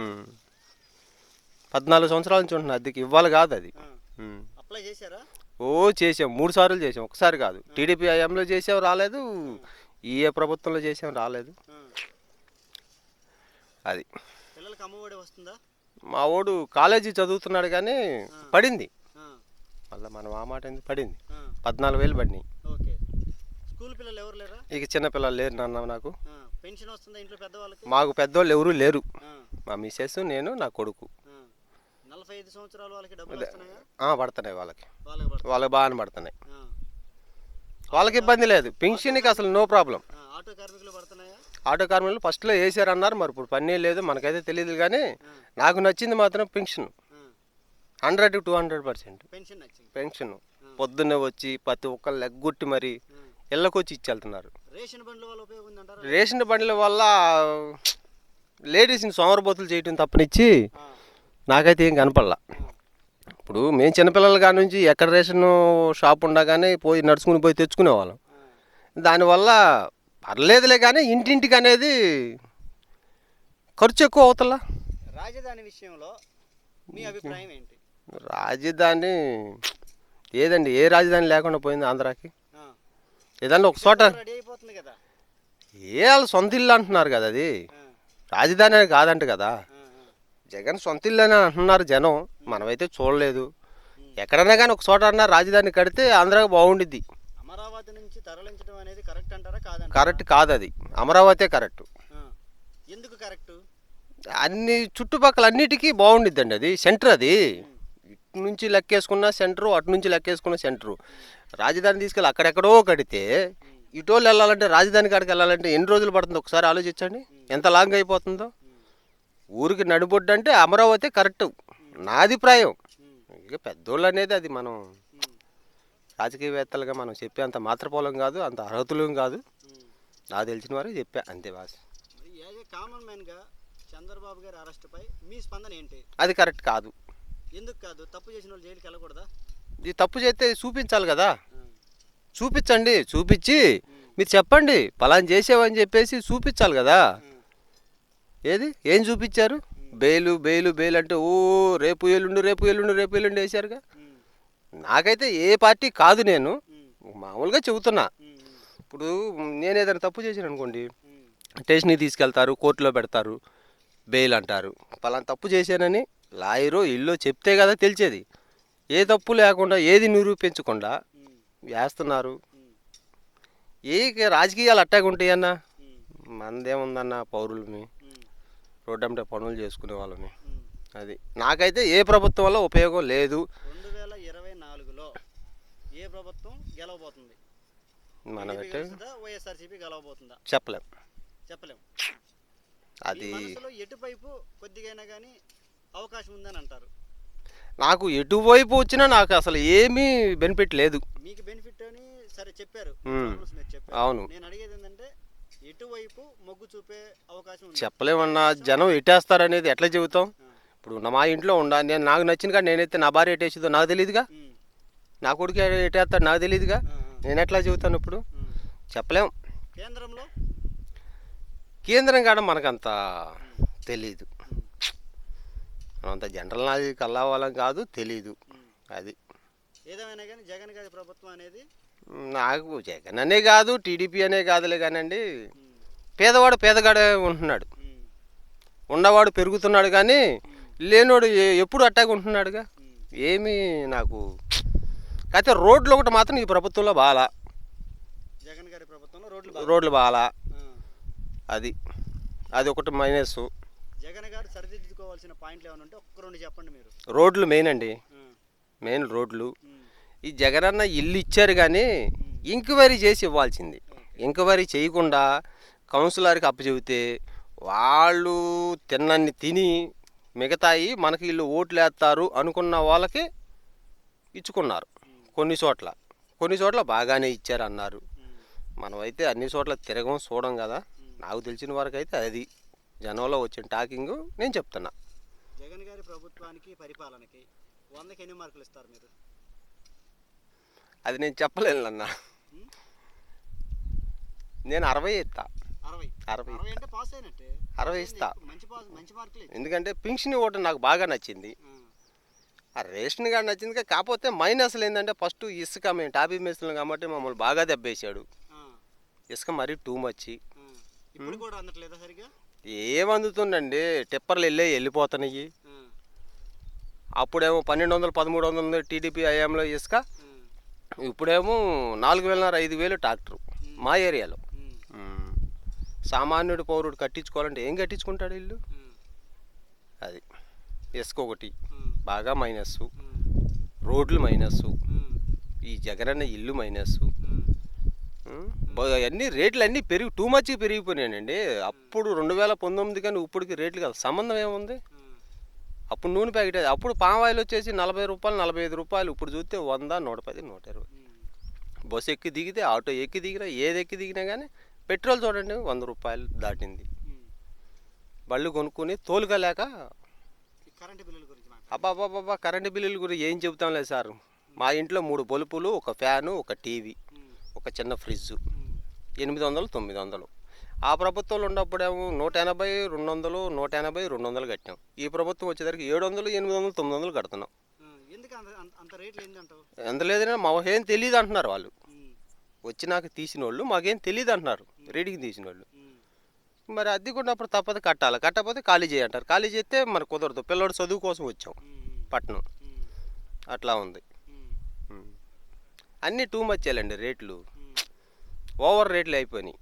ఉమ్. 14 సంవత్సరాల నుంచి ఉంటున్నా అద్దెకి, ఇవ్వాలి కాదు అది. అప్లై చేశారా? ఓ చేసాం, 3 సార్లు చేసాం, ఒకసారి కాదు. టీడీపీ హయాంలో చేసాం రాలేదు, ఏ ప్రభుత్వంలో చేసాం రాలేదు. అది పిల్లలకి అమ్మఒడి వస్తుందా? మా వాడు కాలేజీ చదువుతున్నాడు కానీ పడింది, మళ్ళీ మనం ఆ మాట ఎందుకు పడింది, 14,000 పడినాయి. ఓకే. స్కూల్ పిల్లలు ఎవరు లేరా? ఇక చిన్న పిల్లలు లేరు నాన్న నాకు. పెన్షన్ వస్తుందా ఇంట్లో పెద్దవాళ్ళకి? మాకు పెద్దవాళ్ళు ఎవరు లేరు, మా మిస్సెస్, నేను, నా కొడుకు. 45 సంవత్సరాల వాళ్ళకి డబ్బులు వస్తున్నాయా? పడుతున్నాయి, వాళ్ళకి బాగానే పడుతున్నాయి, వాళ్ళకి ఇబ్బంది లేదు. పెన్షన్కి అసలు నో ప్రాబ్లం. ఆటో కార్మికులు పడుతున్నాయా? ఆటో కార్మికులు ఫస్ట్లో వేసారన్నారు, మరి ఇప్పుడు పని లేదు, మనకైతే తెలియదు. కానీ నాకు నచ్చింది మాత్రం పెన్షన్, 100 to 200% పెన్షన్. పొద్దున్నే వచ్చి ప్రతి ఒక్కరు లెగ్గొట్టి మరి ఇళ్ళకి వచ్చి ఇచ్చేళ్తున్నారు. రేషన్ బండ్ల వల్ల లేడీస్ని సోమరబోతులు చేయటం తప్పనిచ్చి నాకైతే ఏం కనపడలా. ఇప్పుడు మేము చిన్నపిల్లల కాడ నుంచి ఎక్కడ రేషన్ షాప్ ఉండగానే పోయి నడుచుకుని పోయి తెచ్చుకునేవాళ్ళం. దానివల్ల పర్లేదులే, కానీ ఇంటింటికి అనేది ఖర్చు ఎక్కువ అవుతలా. రాజధాని విషయంలో మీ అభిప్రాయం ఏంటి? రాజధాని ఏదండి, ఏ రాజధాని లేకుండా పోయింది ఆంధ్రాకి? ఏదన్నా ఒక చోట వాళ్ళు సొంత ఇల్లు అంటున్నారు కదా, అది రాజధాని అని కాదంట కదా. జగన్ సొంత ఇల్లు అని అంటున్నారు జనం, మనమైతే చూడలేదు. ఎక్కడన్నా కానీ ఒక చోట అన్నా రాజధాని కడితే ఆంధ్రాకి బాగుండిద్ది. అమరావతి నుంచి తరలించడం అనేది కరెక్ట్ అంటారా? కాదంటారా? కరెక్ట్ కాదు, అది అమరావతి కరెక్ట్. ఎందుకు కరెక్ట్? అన్ని చుట్టుపక్కల అన్నిటికీ బాగుండిద్దండి, అది సెంటర్. అది ఇటు నుంచి లెక్కేసుకున్న సెంటరు, అటు నుంచి లెక్కేసుకున్న సెంటరు. రాజధాని తీసుకెళ్ళి అక్కడెక్కడో కడితే ఇటోళ్ళు వెళ్ళాలంటే, రాజధాని కాడికి వెళ్ళాలంటే ఎన్ని రోజులు పడుతుందో ఒకసారి ఆలోచించండి, ఎంత లాంగ్ అయిపోతుందో. ఊరికి నడిబొడ్డు అంటే అమరావతి కరెక్ట్, నా అభిప్రాయం. ఇక పెద్దోళ్ళు అనేది అది మనం రాజకీయవేత్తలుగా మనం చెప్పే అంత మాత్రపోలం కాదు, అంత అర్హతులు కాదు. నాకు తెలిసిన వారు చెప్పా అంతే బాస్. కామన్ మ్యాన్ గా చంద్రబాబు గారి అరెస్ట్ పై మీ స్పందన ఏంటి? అది కరెక్ట్ కాదు. ఎందుకు కాదు? తప్పు చేసిన వాళ్ళు జైలుకి వెళ్ళకూడదా? ఇది తప్పు చేస్తే చూపించాలి కదా, చూపించండి, చూపించి మీరు చెప్పండి పలానా చేసేవని చెప్పేసి చూపించాలి కదా. ఏం చూపించారు? బెయిలు బెయిలు బెయిల్ అంటే ఓ రేపు ఎల్లుండి రేపు ఎల్లుండి రేపు ఎల్లుండి వేశారుగా. నాకైతే ఏ పార్టీ కాదు, నేను మామూలుగా చెబుతున్నా. ఇప్పుడు నేను ఏదైనా తప్పు చేశాను అనుకోండి, స్టేషన్కి తీసుకెళ్తారు, కోర్టులో పెడతారు, బెయిల్ అంటారు. పలానా తప్పు చేశానని లాయరో ఇల్లు చెప్తే కదా తెలిసేది. ఏ తప్పు లేకుండా ఏది నిరూపించకుండా వేస్తున్నారు. రాజకీయాలు అట్టాగా ఉంటాయన్న, మనదేముందన్న, పౌరులని రోడ్డంటే పనులు చేసుకునే వాళ్ళని. అది నాకైతే ఏ ప్రభుత్వం వల్ల ఉపయోగం లేదు. 2024లో ఏ ప్రభుత్వం గెలవబోతుంది? మనమైతే వైఎస్ఆర్సీపీ గెలవబోతుందా? చెప్పలేం. అది ఎటువైపు కొద్దిగైనా కానీ అవకాశం ఉందని అంటారు? నాకు ఎటువైపు వచ్చినా నాకు అసలు ఏమీ బెనిఫిట్ లేదు. మీకు బెనిఫిట్ అని సరే చెప్పారు, ఉమ్. మీరు చెప్పారు. అవును. నేను అడిగేది ఏంటంటే ఎటువైపు మొగ్గు చూపే అవకాశం ఉంది? చెప్పలేమన్నా, జనం ఎట్టేస్తారనేది ఎట్లా చెబుతాం. ఇప్పుడు మా ఇంట్లో నేను నాకు నచ్చిన కాడ నేనైతే నా భార్య ఎట్టేసిందో నాకు తెలియదుగా, నా కొడుకు ఎట్టేస్తాడు నాకు తెలియదుగా, నేను ఎట్లా చెబుతాను ఇప్పుడు? చెప్పలేం. కేంద్రంలో కేంద్రం కాడ మనకంత తెలీదు, అంత జనరల్ నాలెడ్జ్ కల్లావాలం కాదు, తెలీదు. అది ఏదేమైనా కానీ జగన్ గారి ప్రభుత్వం అనేది నాకు జగన్ అనే కాదు, టీడీపీ అనే కాదులే కానండి, పేదవాడు పేదగాడే ఉంటున్నాడు, ఉన్నవాడు పెరుగుతున్నాడు, కానీ లేనోడు ఎప్పుడు అట్టాగా ఉంటున్నాడుగా. ఏమీ నాకు అయితే రోడ్లు ఒకటి మాత్రం ఈ ప్రభుత్వంలో బాగా, జగన్ గారి ప్రభుత్వంలో రోడ్లు బాగా, అది ఒకటి మైనస్. జగన్ గారు సరిదిద్దుకోవాల్సిన పాయింట్లు ఏమైనా ఉంటే ఒక్క రెండు చెప్పండి మీరు. రోడ్లు మెయిన్ అండి, మెయిన్ రోడ్లు. ఈ జగనన్న ఇల్లు ఇచ్చారు కానీ ఎంక్వైరీ చేసి ఇవ్వాల్సింది. ఎంక్వైరీ చేయకుండా కౌన్సిలర్కి అప్పచెబితే వాళ్ళు తిన్నన్ని తిని మిగతాయి మనకి వీళ్ళు ఓట్లు వేస్తారు అనుకున్న వాళ్ళకి ఇచ్చుకున్నారు. కొన్ని చోట్ల బాగానే ఇచ్చారు అన్నారు. మనమైతే అన్ని చోట్ల తిరగం చూడం కదా. నాకు తెలిసిన వరకు అయితే అది జనంలో వచ్చిన టాకింగ్ నేను చెప్తున్నా. జగన్ గారి ప్రభుత్వానికి పరిపాలనకి 100కి ఎన్ని మార్కులు ఇస్తారు మీరు? అది నేను చెప్పలేను అన్న, నేను 60 ఇస్తా. 60 అంటే పాస్ అయినట్టే. 60 ఇస్తా, మంచి మార్కులు. ఎందుకంటే పింఛన్ ఓటు నాకు బాగా నచ్చింది, ఆ రేషన్ కార్డు నచ్చింది. కాకపోతే మైనస్లు ఏంటంటే ఫస్ట్ ఇసుక, మేము టాపీ మేస్తున్నాం కాబట్టి మమ్మల్ని బాగా దెబ్బేశాడు. ఇసుక మరీ టూ మచ్. ఇప్పుడు కూడా అందట్లేదా సరిగా? ఏమందుతుందండి, టిప్పర్లు వెళ్ళిపోతున్నాయి. అప్పుడేమో 1200 1300 టీడీపీ హయాంలో ఇసుక, ఇప్పుడేమో 4000 5000 ట్రాక్టరు మా ఏరియాలో. సామాన్యుడు పౌరుడు కట్టించుకోవాలంటే ఏం కట్టించుకుంటాడు ఇల్లు? అది ఇసుక ఒకటి బాగా మైనస్, రోడ్లు మైనస్, ఈ జగనన్న ఇల్లు మైనస్. అన్ని రేట్లు అన్నీ టూ మచ్ పెరిగిపోయినాయండి. అప్పుడు 2019 కానీ ఇప్పటికి రేట్లు కాదు, సంబంధం ఏముంది? అప్పుడు నూనె ప్యాకెట్, అప్పుడు పామాయిల్ వచ్చేసి 40 రూపాయలు 45 రూపాయలు, ఇప్పుడు చూస్తే 100 110 120. బస్సు ఎక్కి దిగితే, ఆటో ఎక్కి దిగినా, ఏది ఎక్కి దిగినా కానీ పెట్రోల్ చూడండి 100 రూపాయలు దాటింది. బళ్ళు కొనుక్కొని తోలుకోలేక అబ్బాబ్బాబ్బా కరెంటు బిల్లుల గురించి ఏం చెబుతాం లేదు సార్. మా ఇంట్లో 3 బల్బులు, ఒక ఫ్యాను, ఒక టీవీ, ఒక చిన్న ఫ్రిడ్జు 800 900. ఆ ప్రభుత్వంలో ఉన్నప్పుడేమో 180 200 180 200 కట్టాం. ఈ ప్రభుత్వం వచ్చేసరికి 700 800 900 కడుతున్నాం. ఎంత లేదన్నా మాకేం తెలియదు అంటున్నారు వాళ్ళు. వచ్చినాక తీసిన వాళ్ళు మాకేం తెలియదు అంటున్నారు, రీడింగ్ తీసిన వాళ్ళు. మరి అద్దె కొన్నప్పుడు తప్పదు కట్టాలి, కట్టకపోతే ఖాళీ చేయంటారు. ఖాళీ చేస్తే మరి కుదరదు, పిల్లవాడు చదువు కోసం వచ్చాం పట్నం, అట్లా ఉంది. అన్నీ టూ మచ్ అండి రేట్లు, ఓవర్ రేట్లు అయిపోయినాయి.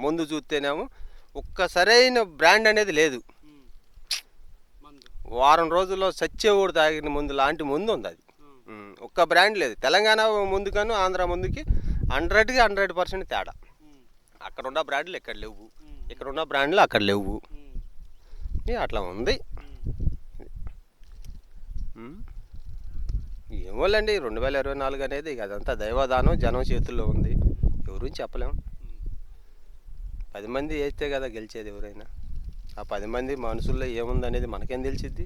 ముందు చూస్తేనేమో ఒక్క సరైన బ్రాండ్ అనేది లేదు. వారం రోజుల్లో సచ్చేవాడు తాగిన ముందు లాంటి ముందు ఉంది అది. ఒక్క బ్రాండ్ లేదు. తెలంగాణ ముందుకను ఆంధ్ర ముందుకి 100కి 100% తేడా. అక్కడ ఉన్న బ్రాండ్లు ఇక్కడ లేవు, ఇక్కడ ఉన్న బ్రాండ్లు అక్కడ లేవు. అట్లా ఉంది. ఏమోలేండి 2024 అనేది ఇక అదంతా దైవదానం, జనం చేతుల్లో ఉంది. ఎవరు చెప్పలేం. 10 మంది వేస్తే కదా గెలిచేది ఎవరైనా. ఆ 10 మంది మనుషుల్లో ఏముందనేది మనకేం తెలిసిద్ది?